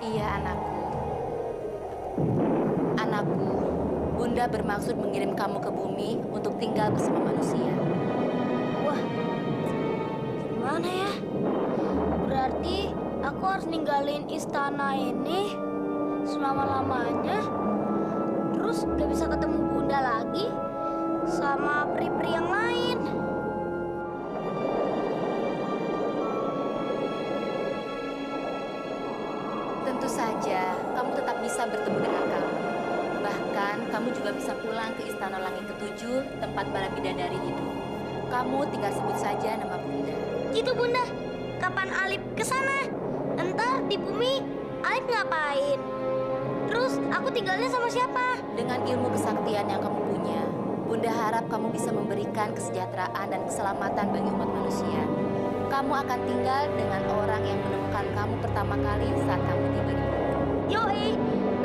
Iya, anakku. Anakku, Bunda bermaksud mengirim kamu ke bumi untuk tinggal bersama manusia. Wah, gimana ya? Berarti aku harus ninggalin istana ini selama-lamanya. Terus gak bisa ketemu Bunda lagi sama peri-peri yang lain. Tentu saja, kamu tetap bisa bertemu dengan kami. Bahkan, kamu juga bisa pulang ke Istana Langit Ketujuh, tempat para bidadari hidup. Kamu tinggal sebut saja nama Bunda. Gitu Bunda, kapan Alip ke sana? Entar di bumi Alip ngapain? Terus aku tinggalnya sama siapa? Dengan ilmu kesaktian yang kamu punya, Bunda harap kamu bisa memberikan kesejahteraan dan keselamatan bagi umat manusia. Kamu akan tinggal dengan orang yang menemukan kamu pertama kali saat kamu tiba di bumi. Yoi,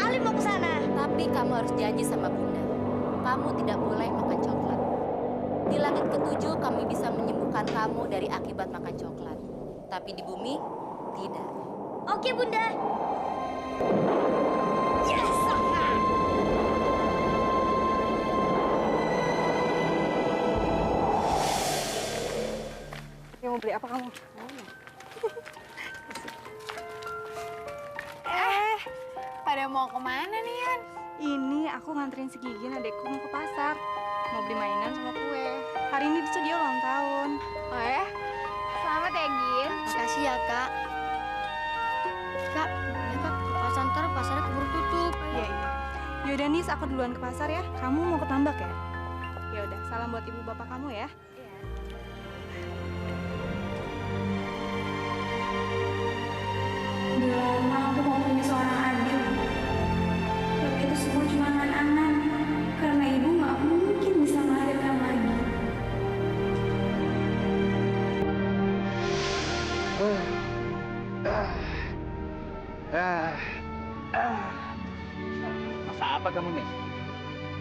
Alip mau ke sana. Tapi kamu harus janji sama Bunda. Kamu tidak boleh makan coklat. Di langit ketujuh kami bisa menyembuhkan kamu dari akibat makan coklat. Tapi di bumi, tidak. Oke Bunda. Yes! Mau beli apa kamu? Pada mau kemana nih, Yan? Ini aku nganterin si Gigin adekku mau ke pasar. Mau beli mainan sama kue. Hari ini tuh dia ulang tahun. Oh ya? Selamat ya, Gin. Makasih ya Kak. Kak, ya Kak, ke pasar ntar pasarnya keburu tutup. Iya, iya. Yaudah Nis, aku duluan ke pasar ya. Kamu mau ke tambak ya? Ya udah, salam buat ibu bapak kamu ya. Udah lama aku mau punya seorang adik. Tapi itu semua cuma angan-angan. Karena ibu nggak mungkin bisa melahirkan lagi. Masa apa kamu nih?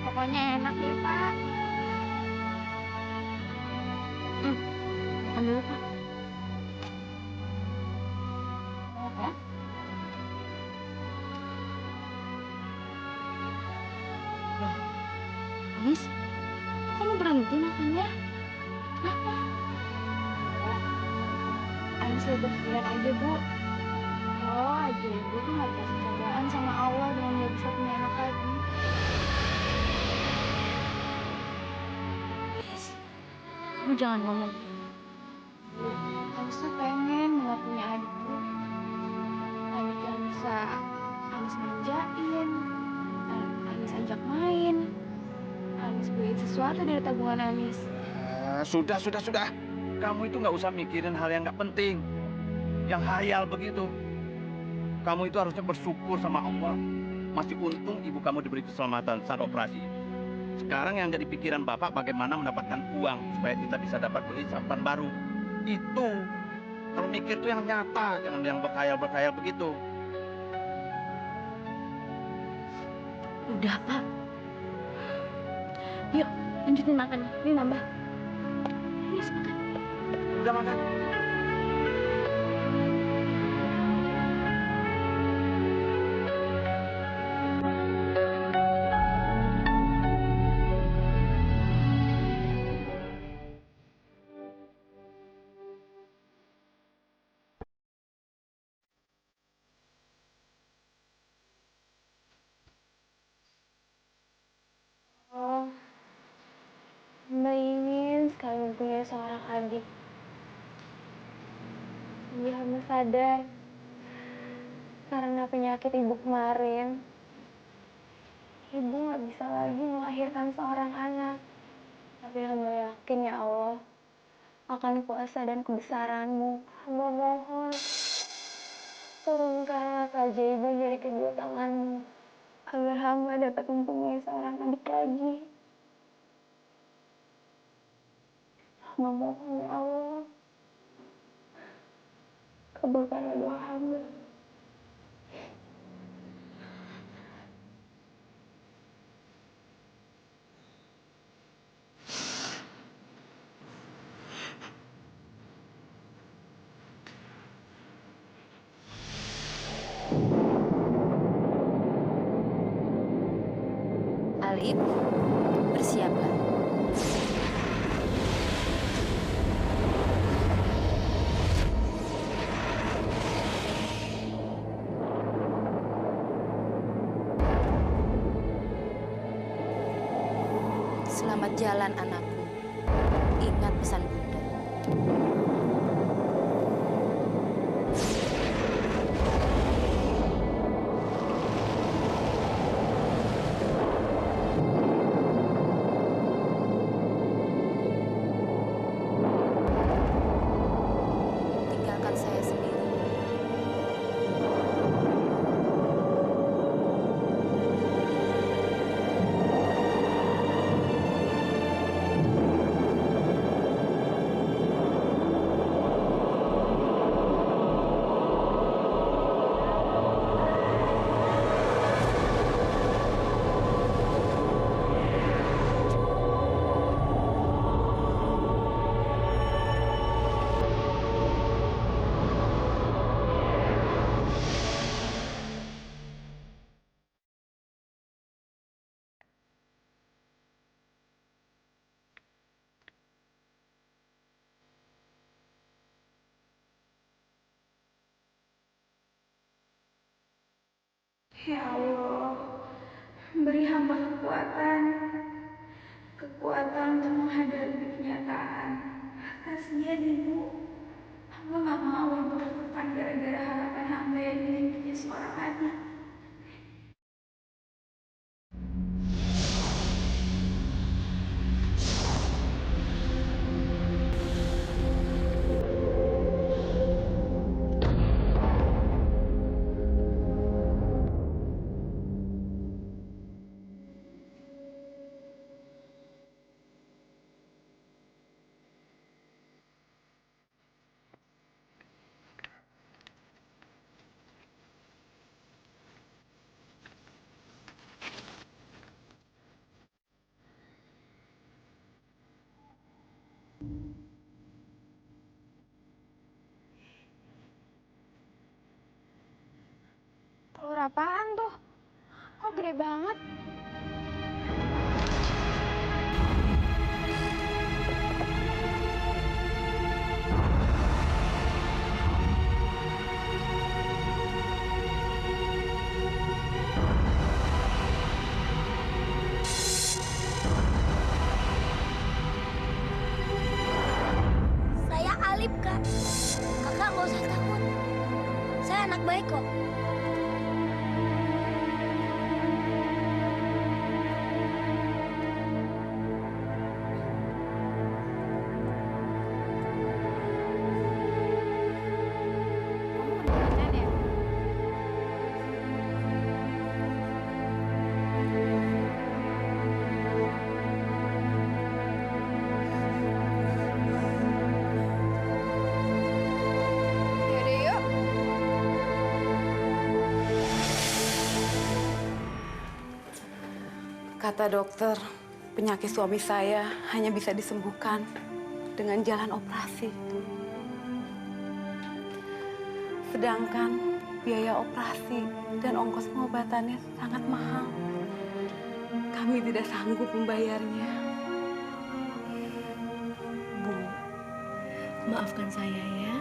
Pokoknya enak ya, Pak. Makan dulu Kak. Anis, kamu berhenti makannya? Kenapa? Anis lebih berpikiran aja, Bu. Oh, aja Ibu tuh nggak dikasih cobaan sama Allah dengan nggak bisa punya anak lagi. Kamu jangan ngomong. Bu, Anis tuh pengen nggak punya adik, Bu. Adik yang bisa Anis manjain, Anis ajak main, Anis beliin sesuatu dari tabungan Anis. Sudah. Kamu itu nggak usah mikirin hal yang nggak penting, yang hayal begitu. Kamu itu harusnya bersyukur sama Allah. Masih untung ibu kamu diberi keselamatan saat operasi. Sekarang yang jadi pikiran bapak bagaimana mendapatkan uang supaya kita bisa dapat beli sampan baru. Itu kalau mikir tuh yang nyata, jangan yang berkhayal begitu. Udah Pak. Yuk, lanjutin makan. Ini nambah. Anis makan. Udah makan. Oh, Mbak ingin sekali mempunyai seorang adik. Dia hamba sadar karena penyakit ibu kemarin, ibu nggak bisa lagi melahirkan seorang anak. Tapi hamba yakin ya Allah akan kuasa dan kebesaran-Mu. Hamba mohon turunkanlah keajaiban dari kedua tangan-Mu agar hamba dapat mempunyai seorang adik lagi. Hamba mohon ya Allah, kabulkanlah doa hamba. Alip, bersiaplah. Selamat jalan anakku. Ingat pesan Bunda. Tinggalkan saya sendiri. Ya Allah, beri hamba kekuatan untuk menghadapi kenyataan. Kasihan ibu, hamba gak mau ibu tertekan gara-gara harapan hamba yang dimilikinya seorang anak. Telur apaan tuh? Kok gede banget? Saya Alip, Kak. Kakak nggak usah takut. Saya anak baik kok. Kamu kedinginan ya? Yaudah yuk. Kata dokter, penyakit suami saya hanya bisa disembuhkan dengan jalan operasi. Sedangkan biaya operasi dan ongkos pengobatannya sangat mahal. Kami tidak sanggup membayarnya. Bu, maafkan saya ya.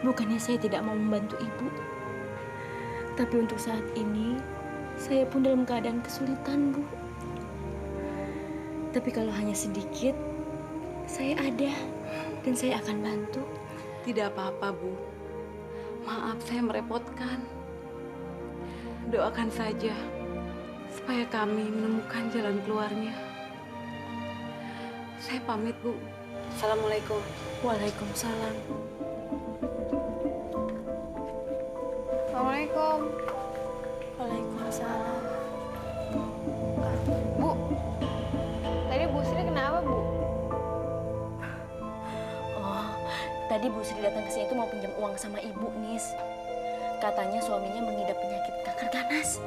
Bukannya saya tidak mau membantu ibu. Tapi untuk saat ini, saya pun dalam keadaan kesulitan, Bu. Tapi kalau hanya sedikit, saya ada dan saya akan bantu. Tidak apa-apa, Bu. Maaf saya merepotkan. Doakan saja supaya kami menemukan jalan keluarnya. Saya pamit, Bu. Assalamualaikum. Waalaikumsalam. Assalamualaikum. Waalaikumsalam. Bu, tadi Bu Sri kenapa, Bu? Oh, tadi Bu Sri datang ke sini itu mau pinjam uang sama Ibu, Nis. Katanya suaminya mengidap penyakit kanker ganas.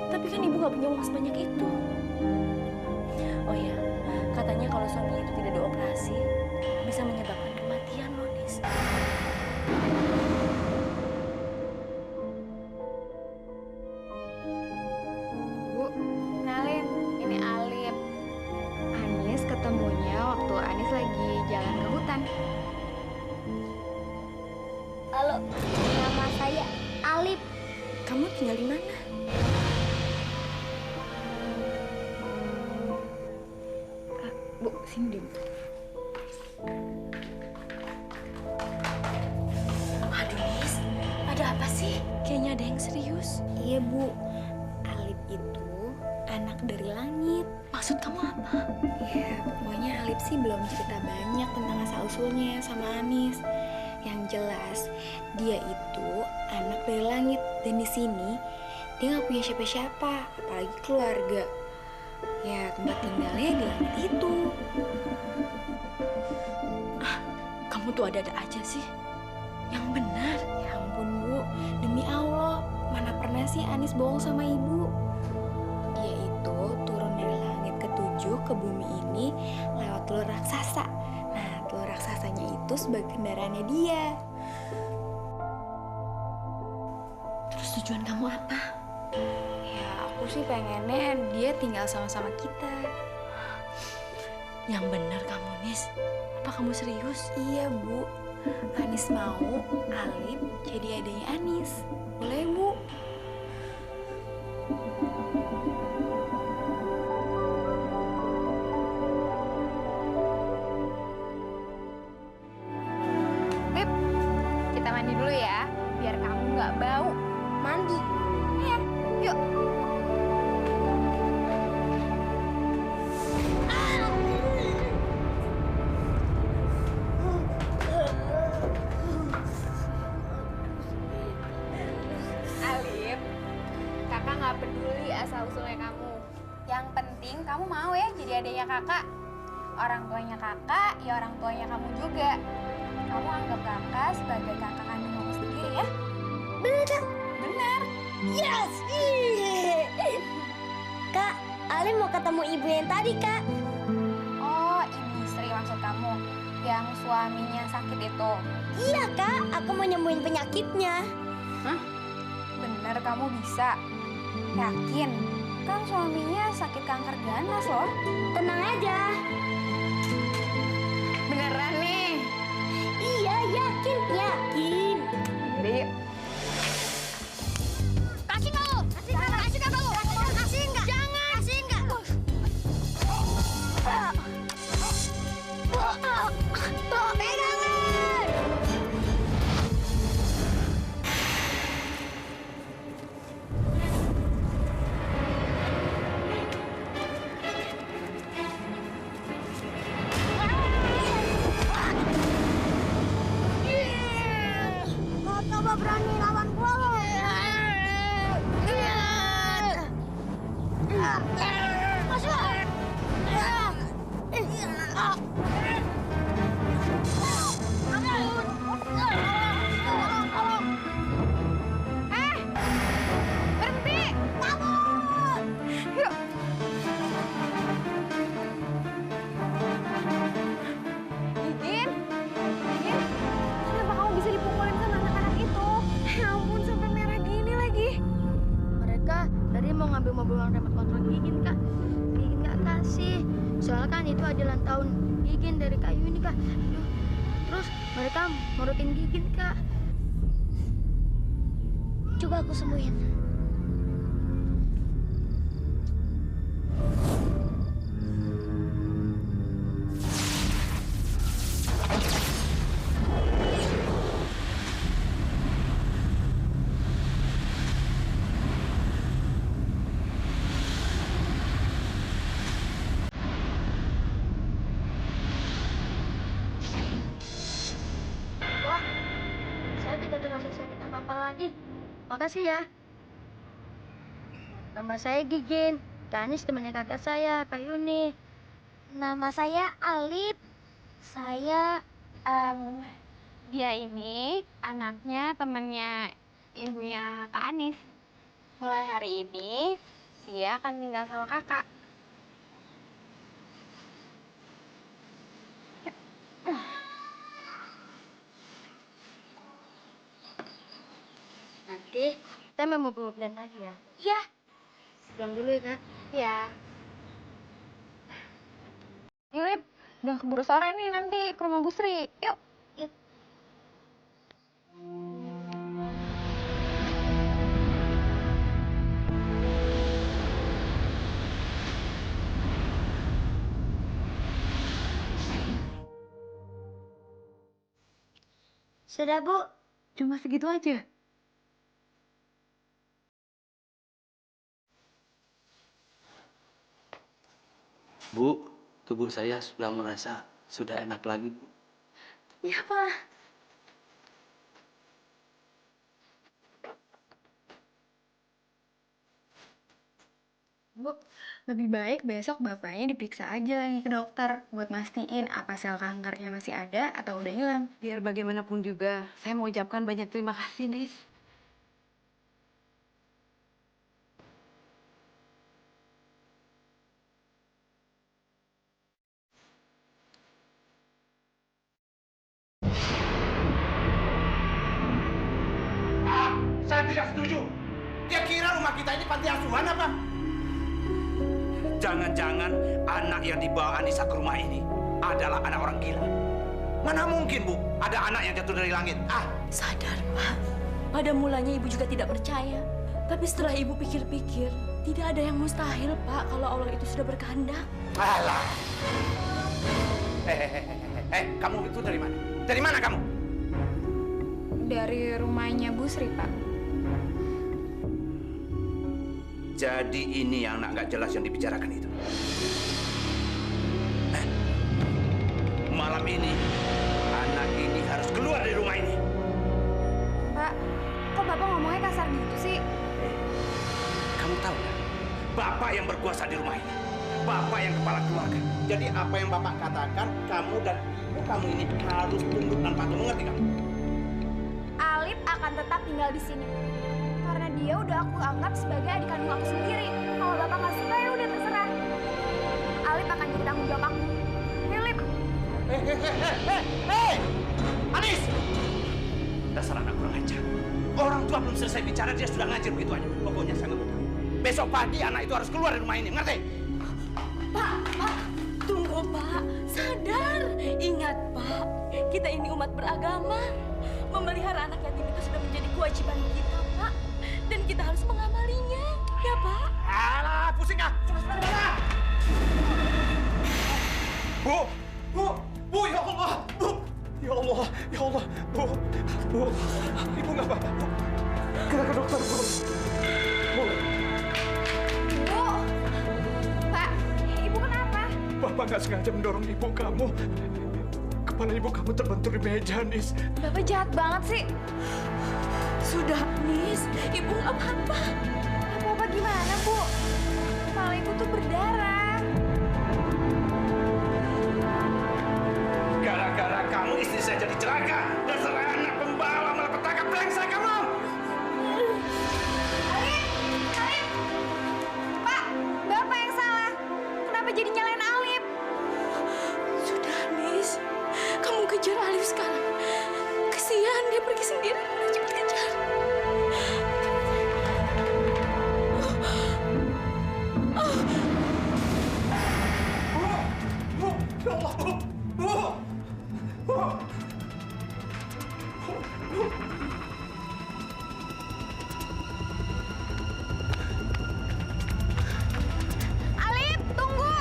Tapi kan Ibu nggak punya uang sebanyak itu. Oh ya, katanya kalau suaminya itu tidak dioperasi, bisa menyebabkan kematian loh, Nis. Bu, kenalin. lagi jalan ke hutan. Halo, nama saya Alip. Kamu tinggal di mana? Bu, sini deh. Aduh, Nis. Ada apa sih? Kayaknya ada yang serius. Iya, Bu. Alip itu anak dari langit. Maksud kamu apa? Ya, pokoknya Alip sih belum cerita banyak tentang asal-usulnya sama Anis. Yang jelas, dia itu anak dari langit. Dan di sini, dia nggak punya siapa-siapa, apalagi keluarga. Ya, tempat tinggalnya di langit itu. Kamu tuh ada-ada aja sih. Yang benar. Ya ampun, Bu. Demi Allah, mana pernah sih Anis bohong sama ibu? Dia itu turun dari langit ke-7 ke bumi ini lewat telur raksasa. Nah, telur raksasanya itu sebagai kendaraannya dia. Terus tujuan kamu apa? Ya, aku sih pengennya dia tinggal sama-sama kita. Yang benar kamu, Nis. Apa kamu serius? Iya, Bu. Anis mau Alip jadi adanya Anis. Boleh, Bu? Lip, kita mandi dulu ya, biar kamu nggak bau. Mandi. Iya, yuk. Alip, kakak nggak peduli asal usulnya kamu. Yang penting kamu mau ya jadi adiknya kakak. Orang tuanya kakak, ya orang tuanya kamu juga. Kamu anggap kakak sebagai kakak kandung kamu sendiri ya. Bener kan? Benar. Yes! Kak, Alip mau ketemu ibu yang tadi, Kak. Oh, ibu istri maksud kamu. Yang suaminya sakit itu. Iya, Kak. Aku mau nyembuhin penyakitnya. Bener kamu bisa. Yakin? Kan suaminya sakit kanker ganas loh. Tenang aja. Beneran nih. Iya, yakin. Yakin. Jadi, Kasih nggak lu? Kasih nggak lu? Kasih nggak? Jangan. Kasih nggak? Pegangan. Kau coba berani lawan gua lo. Masuk. berhenti. Kabur. Yuk. Gigin. Gigin. Kenapa kamu bisa dipukulin sama anak-anak itu? Ya ampun, sampai merah gini lagi. Mereka tadi mau ngambil mobil yang remote control Gigin, Kak. Gigin nggak kasih. Soalnya kan itu adalah tahun Gigin dari kayu ini, Kak. Aduh. Terus mereka morotin Gigin, Kak. Coba aku sembuhin. Wah, saya tidak terasa sakit apa-apa lagi. Makasih ya. Nama saya Gigin. Danis temannya kakak saya, Kak Yuni. Nama saya Alip. Saya Dia ini anaknya temennya ibunya Kak Anis. Mulai hari ini, dia akan tinggal sama kakak. nanti kita mau mobil-mobilan lagi ya. Iya. Pulang dulu ya, Kak. Ya. Yulip, Udah keburu sore nih, nanti ke rumah Bu Sri. Yuk. Sudah, Bu. Cuma segitu aja. Bu, tubuh saya sudah merasa sudah enak lagi, Bu. Iya, Pak. Bu, lebih baik besok bapaknya diperiksa aja lagi ke dokter buat mastiin apa sel kankernya masih ada atau udah hilang. Biar bagaimanapun juga, saya mau ucapkan banyak terima kasih, Nis. Saya tidak setuju. Dia kira rumah kita ini panti asuhan apa? Jangan-jangan anak yang dibawa Anissa ke rumah ini adalah anak orang gila. Mana mungkin, Bu, ada anak yang jatuh dari langit? Sadar, Pak. Pada mulanya ibu juga tidak percaya. Tapi setelah ibu pikir-pikir, tidak ada yang mustahil, Pak, kalau Allah itu sudah berkehendak. Alah. Kamu itu dari mana? Dari mana kamu? Dari rumahnya Bu Sri, Pak. Jadi ini yang anak nggak jelas yang dibicarakan itu. Malam ini, anak ini harus keluar dari rumah ini. Pak, kok Bapak ngomongnya kasar gitu sih? Kamu tahu nggak? Bapak yang berkuasa di rumah ini. Bapak yang kepala keluarga. Jadi apa yang Bapak katakan, kamu dan ibu kamu ini harus tunduk dan patuh. Mengerti kamu? Alip akan tetap tinggal di sini. Karena dia udah aku anggap sebagai adik kandung aku sendiri. Kalau Bapak nggak suka ya udah terserah. Alip akan jadi tanggung jawab aku. Alip. Hei! Anis! Dasar anak kurang ajar. Orang tua belum selesai bicara, dia sudah ngajar begitu aja. Pokoknya saya nggak mau tahu. Besok pagi anak itu harus keluar dari rumah ini, ngerti? Pak, tunggu, Pak. Sadar. Ingat, Pak. Kita ini umat beragama. Memelihara anak yatim itu sudah menjadi kewajiban kita, Pak. Dan kita harus mengamalinya. Ya, Pak? Alah, pusing ah! Sudah! Bu, ya Allah! Bu! Ya Allah, Bu! Ibu nggak apa-apa, Bu. Kita ke dokter, Bu. Bu! Bu. Pak, Ibu kenapa? Bapak nggak sengaja mendorong ibu kamu. Kepala ibu kamu terbentur di meja, Nis. Bapak jahat banget sih. Sudah, Nis. Ibu nggak apa-apa. Apa-apa gimana, Bu? Kepala Ibu tuh berdarah. Gara-gara kamu istri saya jadi celaka. Dasar anak pembawa malapetaka brengsek kamu. Alip! Pak, Bapak yang salah. Kenapa jadi nyalain Alip? Sudah, Nis. Kamu kejar Alif sekarang. Kesian, dia pergi sendiri. Udah cepat kejar. Bu! Ya Allah, Bu! Bu! Alip, tunggu!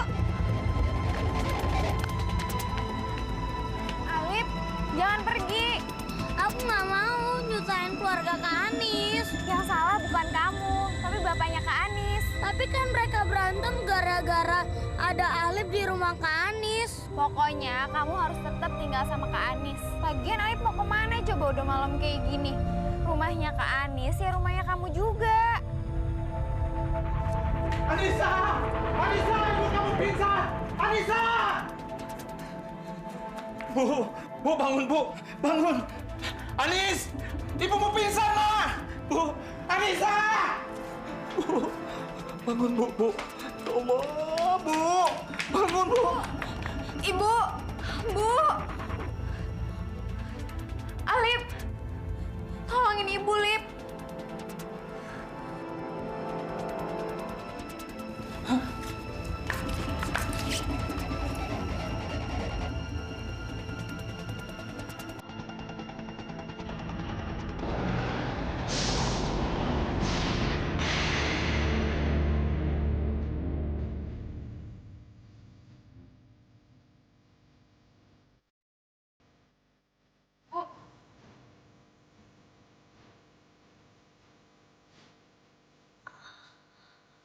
Alip, jangan pergi. Aku nggak mau nyusahin keluarga Kak Anis. Yang salah bukan kamu, tapi bapaknya Kak Anis. Tapi kan mereka berantem gara-gara ada Alip di rumah Kak Anis. Pokoknya kamu harus tetap tinggal sama Kak Anis. Lagian Alip mau kemana coba udah malam kayak gini? Rumahnya Kak Anis ya rumahnya kamu juga. Anissa! Anissa, ibu kamu pingsan! Anissa! Bu, bangun, Bu. Bangun. Anis! Ibu mau pingsan, Ma! Bu, Anissa! Bu, bangun, Bu. Ya Allah, Bu. Bangun, Bu. Ibu, Bu. Alip, tolongin Ibu, Lip.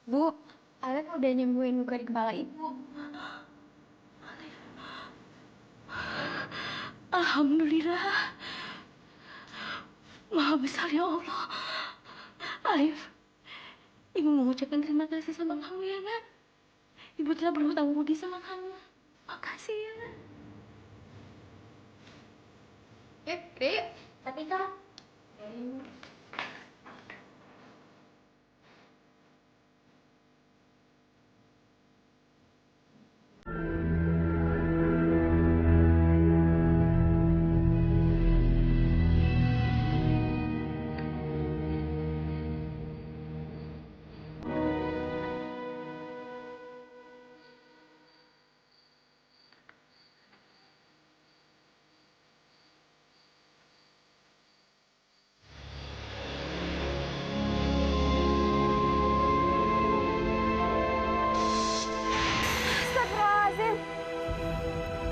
Bu, Alif udah nyembuhin luka di kepala ibu. Alhamdulillah. Maha besar ya Allah. Alif, ibu mengucapkan terima kasih sama kamu ya nak. Ibu telah berhutang budi sama kamu. Makasih ya nak. Yuk. Tapi kak.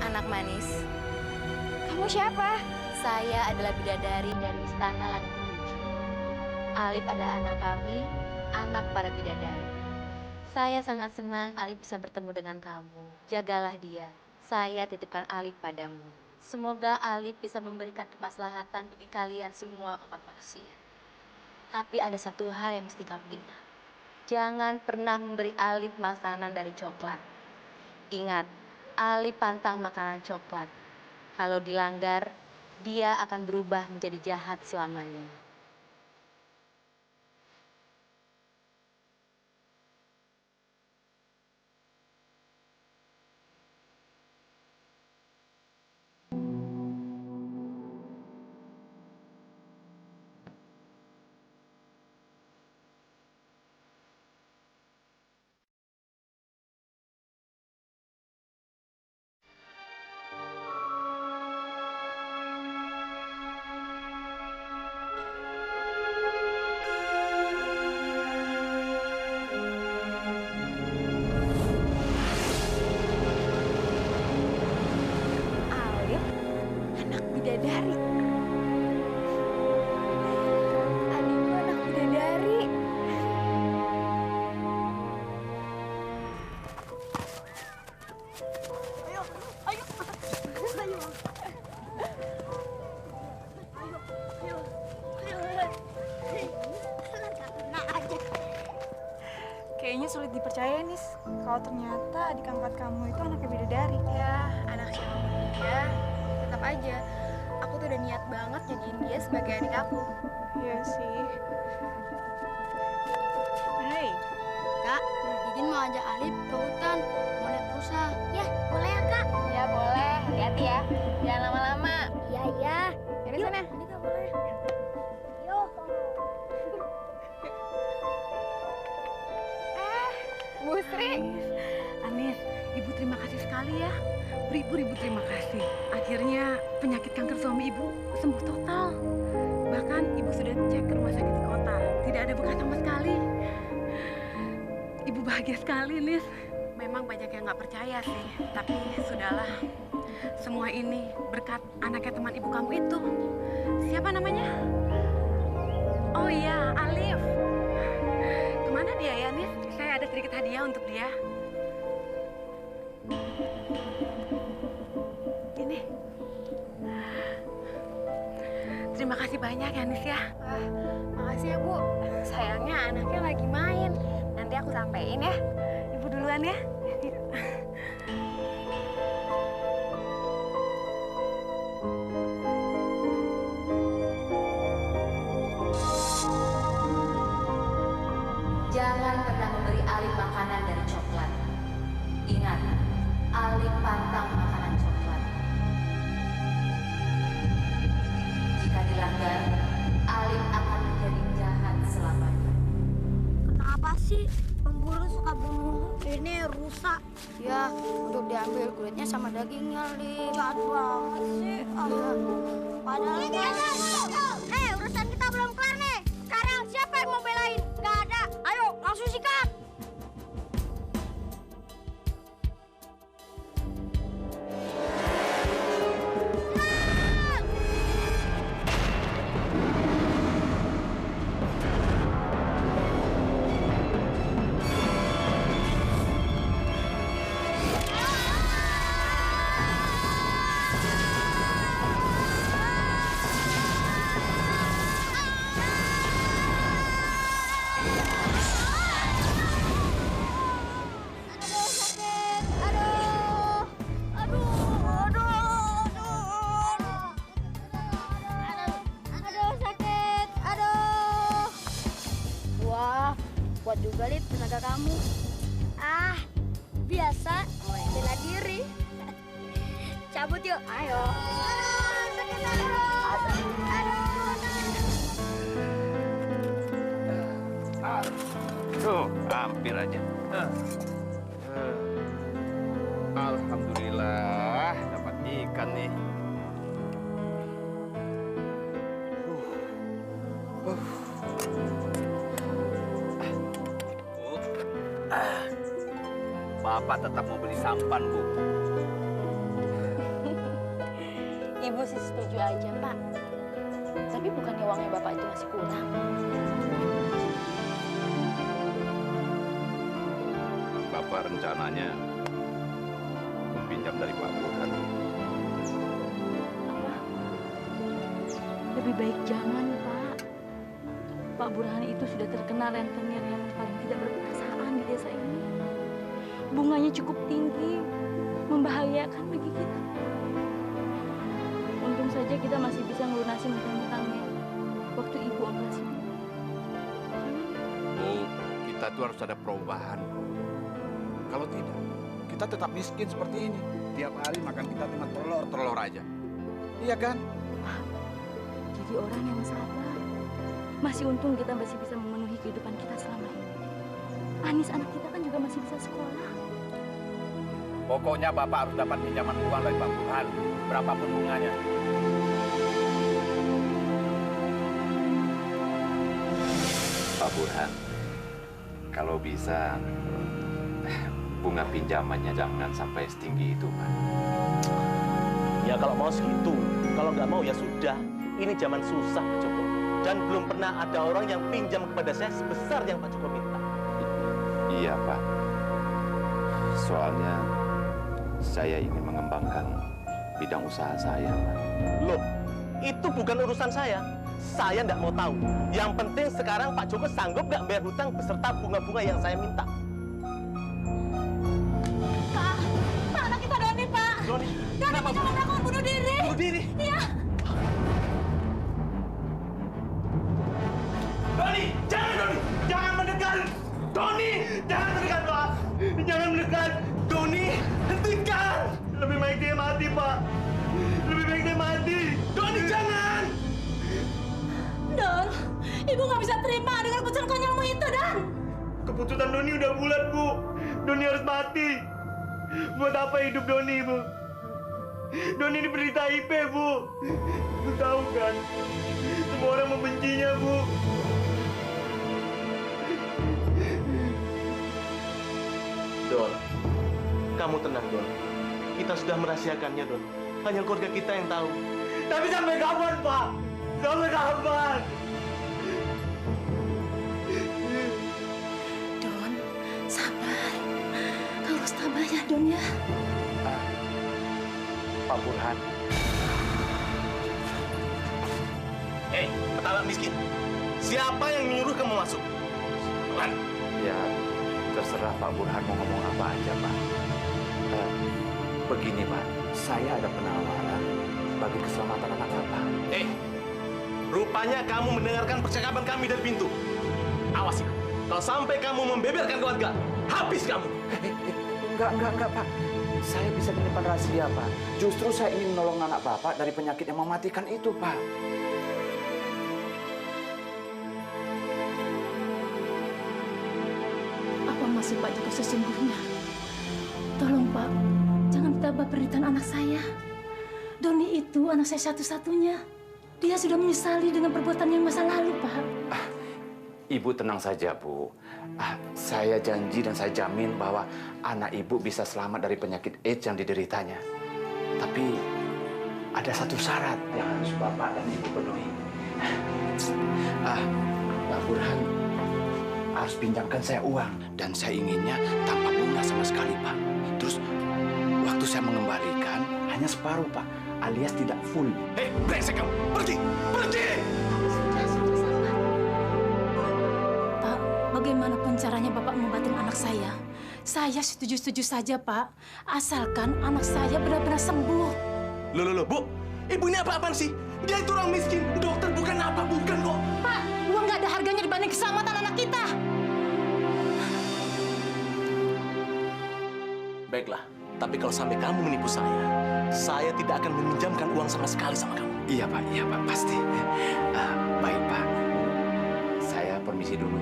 Anak manis, Kamu siapa? saya adalah bidadari dari istana Langit Tujuh. Alif adalah anak kami, anak para bidadari. Saya sangat senang Alif bisa bertemu dengan kamu. Jagalah dia. Saya titipkan Alif padamu. Semoga Alif bisa memberikan kemaslahatan bagi kalian semua umat manusia. Tapi ada satu hal yang mesti kamu ingat. Jangan pernah memberi Alif makanan dari coklat. Ingat, Alif pantang makanan coklat. Kalau dilanggar, dia akan berubah menjadi jahat selamanya. Alif, anak bidadari. Adikku anak bidadari. Kayaknya sulit dipercaya, Nis. Kalau ternyata adik angkat kamu itu anaknya bidadari. Ya, anak siapa dia, tetap aja. Aku tuh udah niat banget jadiin dia sebagai adik aku. Iya sih. Hey, Kak, Gigin mau ajak Alif ke hutan, mau lihat rusa. Ya, boleh ya, Kak? Ya boleh, hati-hati ya. Jangan lama-lama. Iya, iya. Dari sana. Ini Kak boleh. Yuk. Bu Sri. Anis, Ibu terima kasih sekali ya. Beribu-ribu terima kasih. Akhirnya penyakit kanker suami Ibu sembuh total. Bahkan Ibu sudah cek ke rumah sakit di kota. Tidak ada bekas sama sekali. Ibu bahagia sekali, Nis. Memang banyak yang nggak percaya sih. Tapi sudahlah. Semua ini berkat anaknya teman Ibu kamu itu. Siapa namanya? Oh iya, Alif. Kemana dia ya, Nis? Saya ada sedikit hadiah untuk dia. Ini. Terima kasih banyak ya, Nis ya. Makasih ya, Bu. Sayangnya anaknya lagi main. Nanti aku sampein ya. Ibu duluan ya. Jangan pernah memberi Alif makanan dari coklat. Ingat, Alif pantang makanan coklat. Jika dilanggar, Alif akan menjadi jahat selamanya. Kenapa sih pemburu suka bunuh ini rusak? Ya, untuk diambil kulitnya sama dagingnya, Li. Jahat banget sih. Padahal urusan kita belum kelar nih. Sekarang siapa yang mau belain? Gak ada. Ayo, langsung sikat. keluarga kamu. Ah, biasa bela diri. Cabut yuk, ayo. Aduh, sakit Tuh, hampir aja. Alhamdulillah dapat ikan nih. Bapak tetap mau beli sampan, Bu. Ibu sih setuju aja, Pak. Tapi bukannya uangnya Bapak itu masih kurang? Bapak rencananya meminjam dari Pak Burhan. Lebih baik jangan, Pak. Pak Burhan itu sudah terkenal rentenir yang paling tidak berperasaan di desa ini. Bunganya cukup tinggi, membahayakan bagi kita. Untung saja kita masih bisa melunasi hutang-hutangnya waktu ibu operasi. Bu, kita tuh harus ada perubahan. Kalau tidak, kita tetap miskin seperti ini. Tiap hari makan kita cuma telur aja. Iya kan? Jadi orang yang sabar. Masih untung kita masih bisa memenuhi kehidupan kita selama ini. Anis anak kita kan juga masih bisa sekolah. Pokoknya Bapak harus dapat pinjaman uang dari Pak Burhan, berapapun bunganya. Pak Burhan, kalau bisa bunga pinjamannya jangan sampai setinggi itu, Pak. Ya kalau mau segitu, kalau nggak mau ya sudah. Ini zaman susah, Pak Joko. Dan belum pernah ada orang yang pinjam kepada saya sebesar yang Pak Joko minta. Iya, Pak. Soalnya saya ingin mengembangkan bidang usaha saya, Pak. Loh, itu bukan urusan saya. Saya nggak mau tahu. Yang penting sekarang Pak Joko sanggup nggak bayar hutang beserta bunga-bunga yang saya minta. Pak, anak kita Doni, Pak. Doni, kenapa Pak? Melakukan bunuh diri. Bunuh diri? Iya. Doni, jangan Doni, jangan mendekat. Doni, jangan mendekat, Pak. Jangan mendekat. Doni, hentikan. Lebih baik dia mati, Pak. Lebih baik dia mati. Doni, jangan. Don, ibu nggak bisa terima dengan keputusan konyolmu itu, Don. Keputusan Doni udah bulat, Bu. Doni harus mati. Buat apa hidup Doni, Bu? Doni ini penderita HIV, Bu. Bu tahu kan? Semua orang membencinya, Bu. Don, kamu tenang, Don. Kita sudah merahasiakannya, Don. Hanya keluarga kita yang tahu. Tapi sampai kapan, Pak? Sampai kapan? Don, sabar. Kau harus tabah ya, Don ya. Pak Burhan. Petala miskin. Siapa yang menyuruh kamu masuk? Burhan. Ya, terserah Pak Burhan mau ngomong apa aja, Pak. Begini, Pak. Saya ada penawaran bagi keselamatan anak Bapak. Rupanya kamu mendengarkan percakapan kami dari pintu. Awas ya. Kalau sampai kamu membeberkan keluarga, habis kamu. Enggak, Pak. Saya bisa menyimpan rahasia, Pak. Justru saya ingin menolong anak Bapak dari penyakit yang mematikan itu, Pak. Apa maksud Pak Joko sesungguhnya? Tolong Pak, jangan ditambah penderitaan anak saya. Doni itu anak saya satu-satunya. Dia sudah menyesali dengan perbuatan yang masa lalu, Pak. Ibu tenang saja, Bu. Saya janji dan saya jamin bahwa anak Ibu bisa selamat dari penyakit AIDS yang dideritanya. Tapi ada satu syarat yang harus Bapak dan Ibu penuhi. Pak Burhan harus pinjamkan saya uang. Dan saya inginnya tanpa bunga sama sekali, Pak. Terus waktu saya mengembalikan hanya separuh, Pak. Alias tidak full. Brengsek kamu! Pergi! Pergi! Pak, bagaimanapun caranya Bapak membantu anak saya setuju-setuju saja, Pak. Asalkan anak saya benar-benar sembuh. Loh, Bu. Ibu ini apa-apaan sih? Dia itu orang miskin. Dokter bukan apa, bukan kok. Pak, uang nggak ada harganya dibanding keselamatan anak kita. Baiklah, tapi kalau sampai kamu menipu saya tidak akan meminjamkan uang sama sekali sama kamu. Iya Pak, pasti. Baik Pak, saya permisi dulu.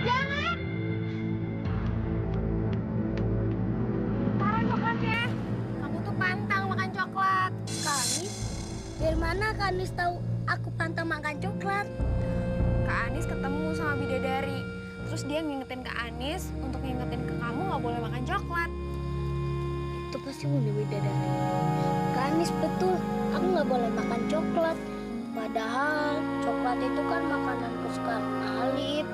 Jangan! Parah coklatnya. Kamu tuh pantang makan coklat. Kanis? Dari mana Kanis tahu aku pantang makan coklat? Kak Anis ketemu sama bidadari. Terus dia ngingetin Kak Anis untuk ngingetin ke kamu nggak boleh makan coklat. Itu pasti Bunda Bidadari. Kanis betul, aku nggak boleh makan coklat. Padahal coklat itu kan makanan kesukaan Alif.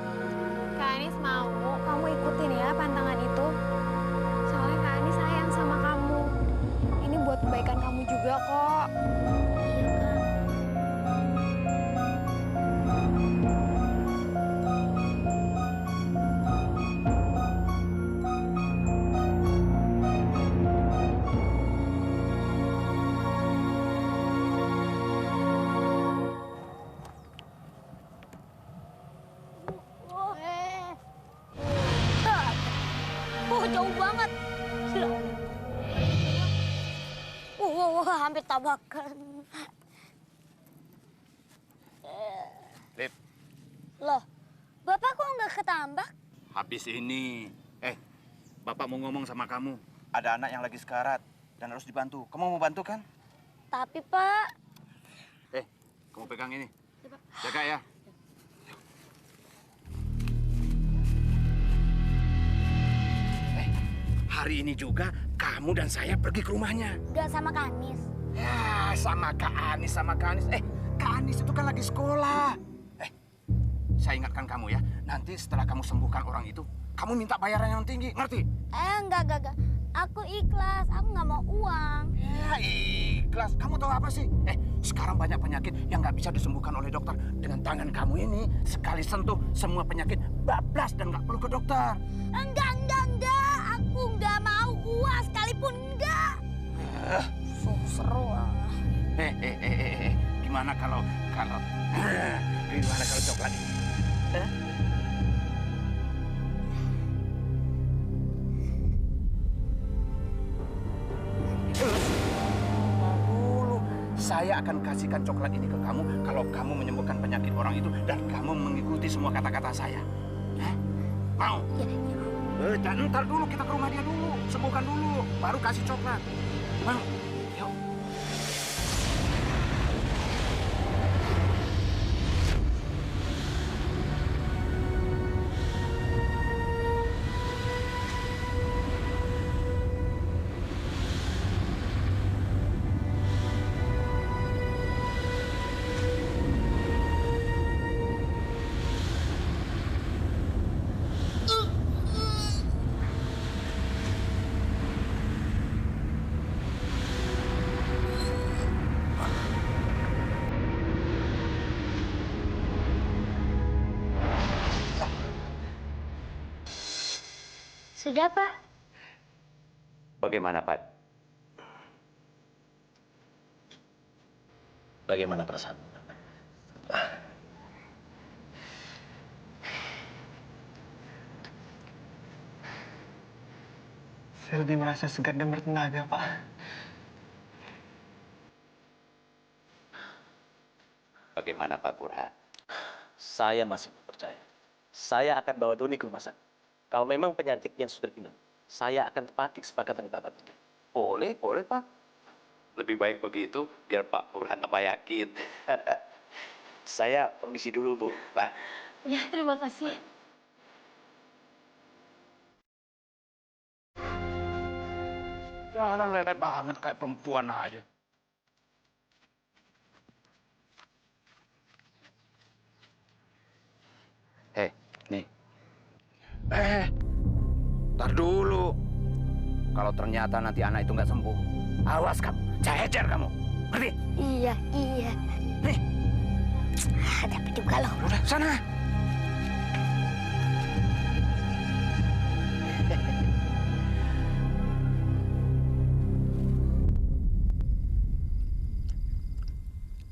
Kak Anis mau kamu ikutin ya pantangan itu. Soalnya Kak Anis sayang sama kamu. Ini buat kebaikan kamu juga kok. Jauh banget. Hampir tabrakan. Lip, Loh, Bapak kok nggak ketambak? habis ini. Bapak mau ngomong sama kamu. Ada anak yang lagi sekarat dan harus dibantu. Kamu mau bantu kan? Tapi Pak, Kamu pegang ini. Jaga ya. Hari ini juga kamu dan saya pergi ke rumahnya. nggak sama Kanis. Ya, sama Kak Anis. Kak Anis itu kan lagi sekolah. Saya ingatkan kamu ya, nanti setelah kamu sembuhkan orang itu, kamu minta bayaran yang tinggi, ngerti? Enggak. Aku ikhlas, aku nggak mau uang. Ya, ikhlas. Kamu tahu apa sih? Sekarang banyak penyakit yang nggak bisa disembuhkan oleh dokter. Dengan tangan kamu ini, sekali sentuh, semua penyakit bablas dan nggak perlu ke dokter. Enggak. Aku nggak mau uang sekalipun enggak. Seru. Gimana kalau coklat ini? Dulu, saya akan kasihkan coklat ini ke kamu kalau kamu menyembuhkan penyakit orang itu dan kamu mengikuti semua kata-kata saya. Mau? Dan ntar dulu kita ke rumah dia dulu, sembuhkan dulu, baru kasih coklat. Mau? Yuk. Sudah, Pak. Bagaimana Pak? Bagaimana perasaan? Saya lebih merasa segar dan bertenaga, Pak. Bagaimana Pak Burhan? Saya masih percaya. Saya akan bawa Doni ke rumah sakit. Kalau memang penyakitnya sudah benar, saya akan tepati kesepakatan kita tadi. Boleh Pak. Lebih baik begitu, biar Pak Burhan tambah yakin. Saya permisi dulu, Bu. Pak. Ya, terima kasih. Jangan lele banget kayak perempuan aja. Nih, Ntar dulu. Kalau ternyata nanti anak itu nggak sembuh, awas kamu, saya hajar kamu. Ngerti? Iya. Nih. Dapat juga loh. Udah, sana.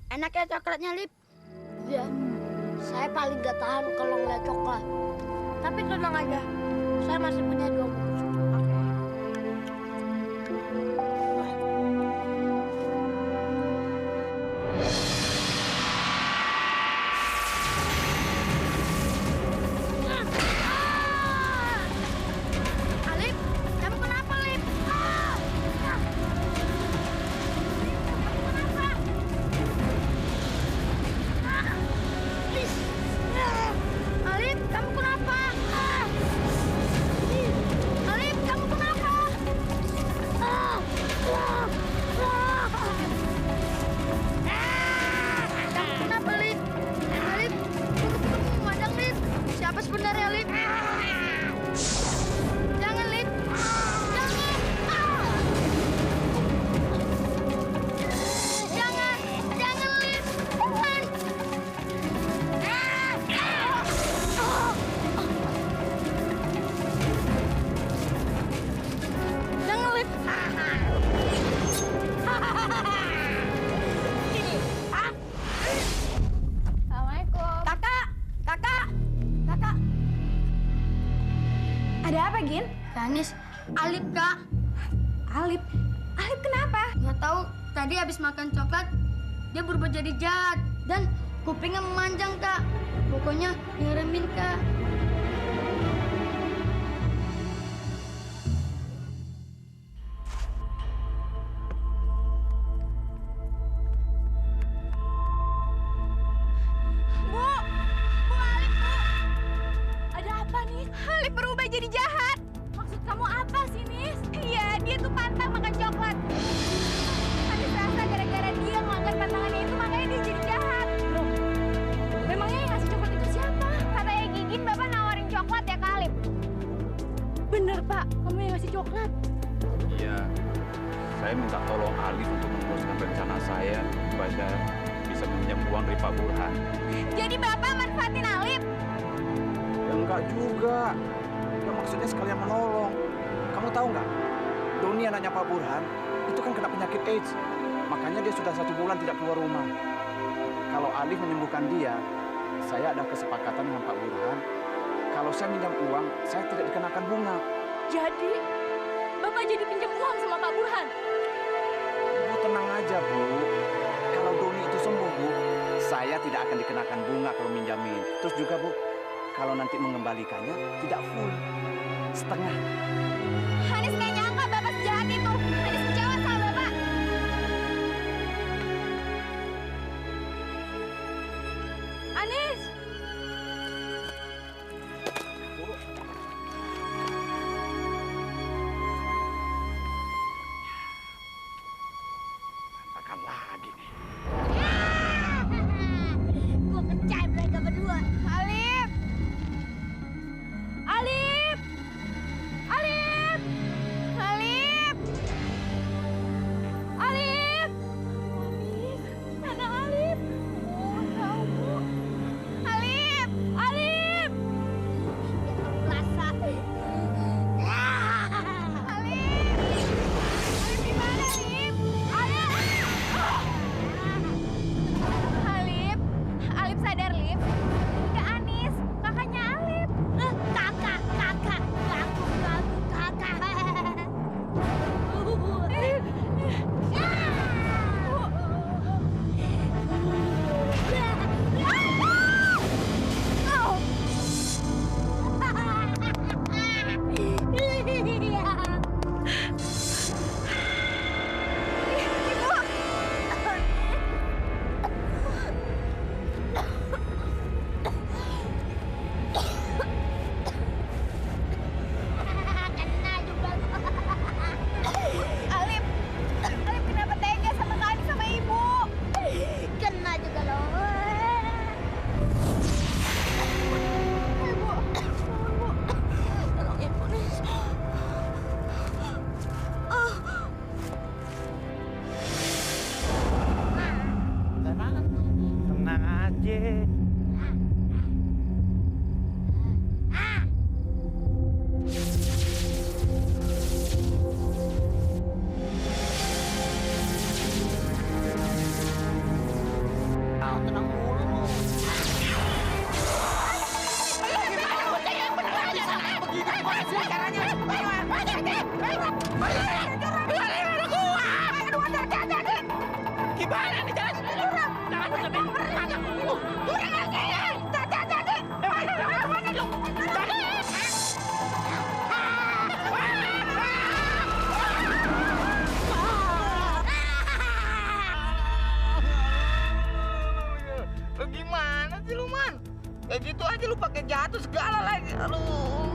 Enak ya coklatnya, Lip? Iya. Saya paling gak tahan kalau ngeliat coklat. Tapi tenang aja, saya masih punya 2 bungkus. Alip, kamu kenapa, Lip? Alip, kamu kenapa? Alip, kamu kenapa? Kamu kenapa, Lip? Alip, kamu memandang, Lip. Siapa sebenarnya, Lip? Jangan, Lip. Jangan. Jangan, Lip. Jangan, Lip. Assalamualaikum. Kakak. Ada apa, Gin? Anis, Alip, Kak. Alip kenapa? Nggak tahu, tadi habis makan coklat, dia berubah jadi jahat. Dan kupingnya memanjang, Kak. Pokoknya nyeremin, Kak. Bu, Alip, Bu. Ada apa nih? Alip berubah jadi jahat. Maksud kamu apa sih, Nis? Iya, dia tuh pantang makan coklat. Anis rasa gara-gara dia melanggar pantangannya itu, makanya dia jadi jahat. Loh, memangnya yang ngasih coklat itu siapa? Katanya Gigin, Bapak nawarin coklat ya ke Alip. Bener, Pak. Kamu yang ngasih coklat. Iya. Saya minta tolong Alif untuk meneruskan rencana saya supaya saya bisa meminjam uang dari Pak Burhan. Jadi Bapak manfaatin Alip? Ya enggak juga. Ya maksudnya sekalian menolong. Kamu tahu nggak? Doni anaknya Pak Burhan itu kan kena penyakit AIDS. Makanya dia sudah 1 bulan tidak keluar rumah. Kalau Alif menyembuhkan dia, saya ada kesepakatan dengan Pak Burhan. Kalau saya minjam uang, saya tidak dikenakan bunga. Jadi, Bapak jadi pinjam uang sama Pak Burhan? Bu, tenang aja, Bu. Kalau Doni itu sembuh, Bu, saya tidak akan dikenakan bunga kalau minjamin. Terus juga, Bu, kalau nanti mengembalikannya tidak full, setengah. Hanis nggak nyangka Bapak sejahat itu. Hanis kecewa sama Bapak. Anis! Tantakan lagi nih. Gua pecah mereka berdua. Alip! Alip! Alip! Gimana nih jalan? Jangan sampai mataku. Kurang aja. Lu gimana sih lu, Man? Kayak gitu aja lu pakai jatuh segala lagi. Aduh.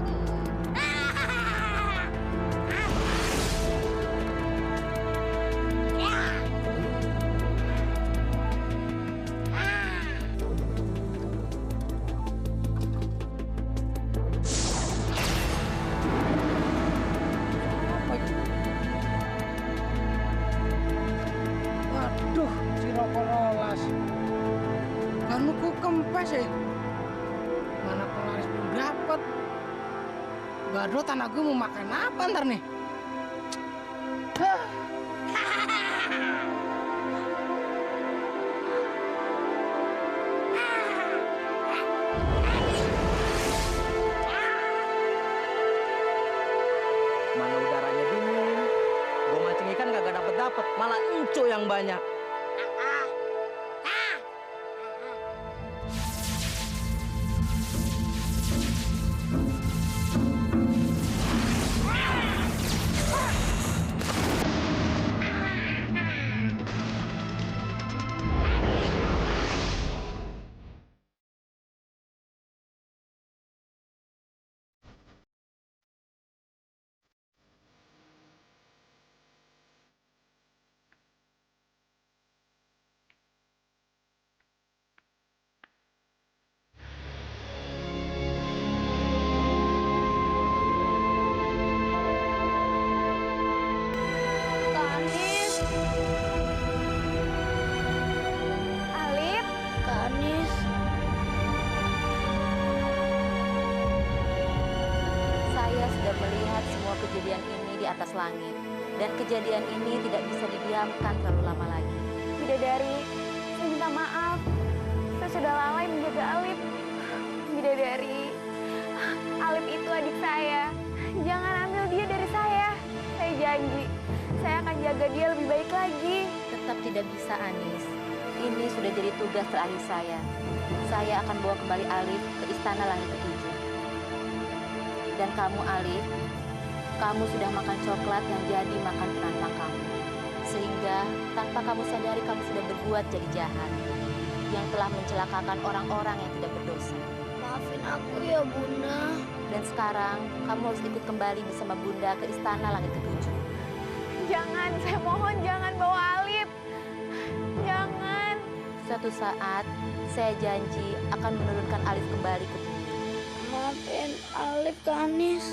Waduh, si rokok rolas. Kan ku kempes ya. Mana pelaris belum dapet. Badut anak gue mau makan apa ntar nih? Mana udaranya dingin. Gue mancing ikan kagak dapet, malah enco yang banyak. kejadian ini di atas langit. Dan kejadian ini tidak bisa didiamkan terlalu lama lagi. Bidadari, saya minta maaf. Saya sudah lalai menjaga Alif. Bidadari, Alif itu adik saya. Jangan ambil dia dari saya. Saya janji, saya akan jaga dia lebih baik lagi. Tetap tidak bisa, Anis. Ini sudah jadi tugas terakhir saya. Saya akan bawa kembali Alif ke Istana Langit Ketujuh. Dan kamu, Alif, kamu sudah makan coklat yang jadi makan penantang kamu. Sehingga tanpa kamu sadari kamu sudah berbuat jadi jahat. Yang telah mencelakakan orang-orang yang tidak berdosa. Maafin aku ya, Bunda. Dan sekarang kamu harus ikut kembali bersama Bunda ke Istana Langit Ketujuh. Jangan, saya mohon jangan bawa Alif. Jangan. Suatu saat, saya janji akan menurunkan Alif kembali ke bumi. Maafin Alif, Kak Anis.